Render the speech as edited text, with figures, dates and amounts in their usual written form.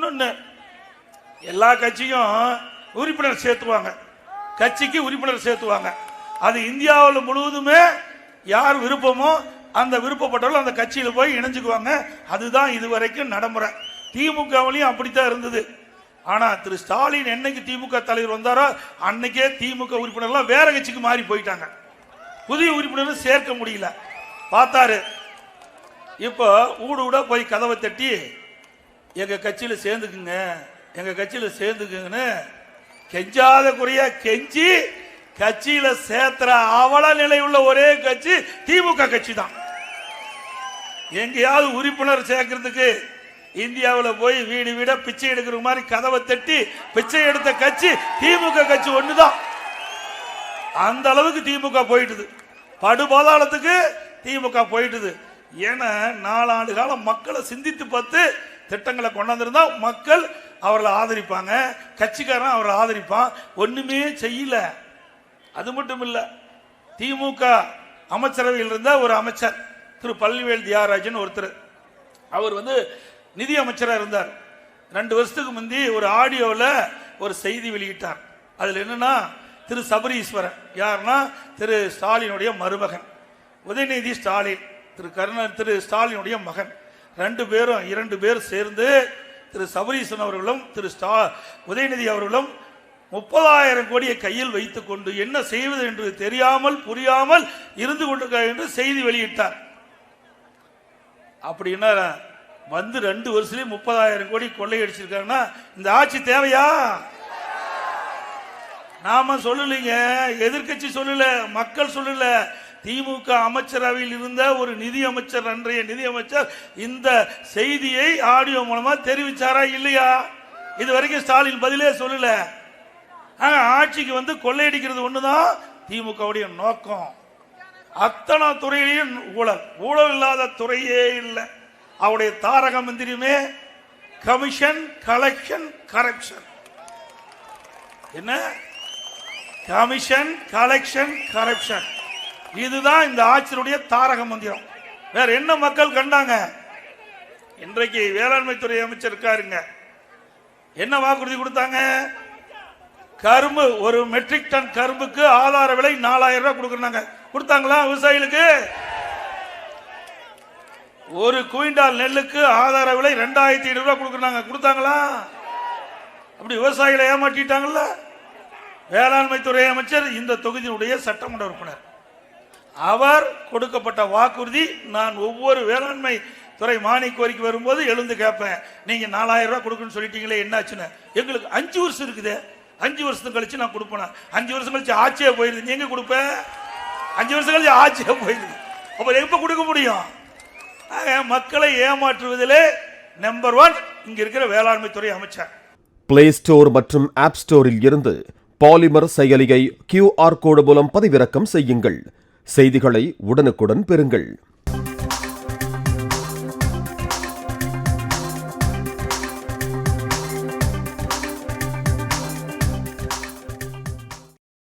இன்னொன்னு எல்லா கட்சியும் உறுப்பினர் சேர்த்துவாங்க, கட்சிக்கு உறுப்பினர் சேர்த்துவாங்க. அது இந்தியாவில் முழுவதுமே யார் விருப்பமோ அந்த விருப்பப்பட்டவர்கள் அந்த கட்சியில் போய் இணைஞ்சுக்குவாங்க. அதுதான் இதுவரைக்கும் நடைமுறை. திமுகவிலையும் அப்படித்தான் இருந்தது. ஆனா திரு ஸ்டாலின் என்னைக்கு திமுக தலைவர் வந்தாரோ அன்னைக்கே திமுக உறுப்பினர்லாம் வேற கட்சிக்கு மாறி போயிட்டாங்க. புதிய உறுப்பினரும் சேர்க்க முடியல. பார்த்தாரு. இப்போ ஊட போய் கதவை தட்டி எங்க கட்சியில சேர்ந்துக்குங்க, எங்க கட்சியில சேர்ந்துக்குங்கன்னு கெஞ்சாத குறையா கெஞ்சி கட்சியில சேர்த்துற அவல நிலை உள்ள ஒரே கட்சி திமுக கட்சி தான். எங்கேயாவது உறுப்பினர் சேர்க்கறதுக்கு இந்தியாவில் போய் வீடு வீட பிச்சை எடுக்கிற மாதிரி கதவை தட்டி பிச்சை எடுத்த கட்சி திமுக கட்சி ஒண்ணுதான். அந்த அளவுக்கு திமுக போயிட்டுது, படுபாதாளத்துக்கு திமுக போயிட்டுது. ஏன்னா 4 ஆண்டு காலம் மக்களை சிந்தித்து பார்த்து திட்டங்களை கொண்டாந்துருந்தா மக்கள் அவர்களை ஆதரிப்பாங்க, கட்சிக்காரன் அவர்களை ஆதரிப்பான். ஒண்ணுமே செய்யல. அது மட்டும் இல்ல, திமுக அமைச்சரவையில் இருந்த ஒரு அமைச்சர் திரு பழனிவேல் தியாகராஜன் ஒருத்தர், அவர் நிதி அமைச்சராக இருந்தார். 2 வருஷத்துக்கு முந்தி ஒரு ஆடியோவில் ஒரு செய்தி வெளியிட்டார். அதில் என்னன்னா, திரு சபரீஸ்வரன் யாருன்னா திரு ஸ்டாலினுடைய மருமகன், உதயநிதி ஸ்டாலின் திரு ஸ்டாலினுடைய மகன். 2 பேர் சேர்ந்து திரு சபரீஸ்வரன் அவர்களும் திரு உதயநிதி அவர்களும் 30,000 கோடியை கையில் வைத்துக் கொண்டு என்ன செய்வது என்று தெரியாமல் புரியாமல் இருந்து கொண்டிருக்கிறார் என்று செய்தி வெளியிட்டார். அப்படின்னா 2 வருஷத்துலயே 30,000 கோடி கொள்ளையடிச்சிருக்காங்கன்னா இந்த ஆட்சி தேவையா? நாம சொல்லலைங்க, எதிர்கட்சி சொல்லல, மக்கள் சொல்லல. திமுக அமைச்சரவையில் இருந்த ஒரு நிதி அமைச்சர், அன்றைய நிதி அமைச்சர் இந்த செய்தியை ஆடியோ மூலமா தெரிவிச்சாரா இல்லையா? இது வரைக்கும் ஸ்டாலின் பதிலே சொல்லல. ஆட்சிக்கு கொள்ளையடிக்கிறது ஒண்ணுதான் திமுகவுடைய நோக்கம். அத்தனை துறையிலையும் ஊழல் இல்லாத துறையே இல்லை. அவருடைய தாரக மந்திரமே கமிஷன், கலெக்ஷன், கரப்ஷன். என்ன கமிஷன், கலெக்ஷன், கரப்ஷன், இதுதான் இந்த ஆட்சியினுடைய தாரக மந்திரம். வேற என்ன மக்கள் கண்டாங்க? இன்றைக்கு வேளாண்மை துறை அமைச்சர் இருக்காருங்க, என்ன வாக்குறுதி கொடுத்தாங்க? கரும்பு, ஒரு மெட்ரிக் டன் கரும்புக்கு ஆதார விலை 4,000 ரூபாய் கொடுக்கறாங்க. கொடுத்தாங்களா விவசாயிகளுக்கு? ஒரு குவிண்டால் நெல்லுக்கு ஆதார விலை 2,500 ரூபாய் கொடுக்கறாங்க. கொடுத்தாங்களா? அப்படி விவசாயிகளை ஏமாற்றிட்டாங்கல்ல. வேளாண்மை துறை அமைச்சர் இந்த தொகுதியினுடைய சட்டமன்ற உறுப்பினர். அவர் கொடுக்கப்பட்ட வாக்குறுதி, நான் ஒவ்வொரு வேளாண்மை துறை மானிய கோரிக்கை வரும்போது எழுந்து கேட்பேன், நீங்க 4,000 ரூபாய் கொடுக்கணும்னு சொல்லிட்டீங்களே, என்னாச்சுன்னு. எங்களுக்கு 5 வருஷம் இருக்குது, 5 வருஷத்துக்கு கழிச்சு நான் கொடுப்பேன். 5 வருஷம் கழிச்சு ஆட்சியே போயிருது, நீங்க கொடுப்ப 5 வருஷம் கழிச்சு ஆட்சியே போயிருது, அப்புறம் எப்ப கொடுக்க முடியும்? மக்களை ஏமாற்றுவதிலே நம்பர் 1 இங்க இருக்கிற வேளாண்மை துறை அமைச்சர். பிளே ஸ்டோர் மற்றும் ஆப் ஸ்டோரில் இருந்து பாலிமர் செயலியை QR கோடு மூலம் பதிவிறக்கம் செய்யுங்கள். செய்திகளை உடனுக்குடன் பெறுங்கள்.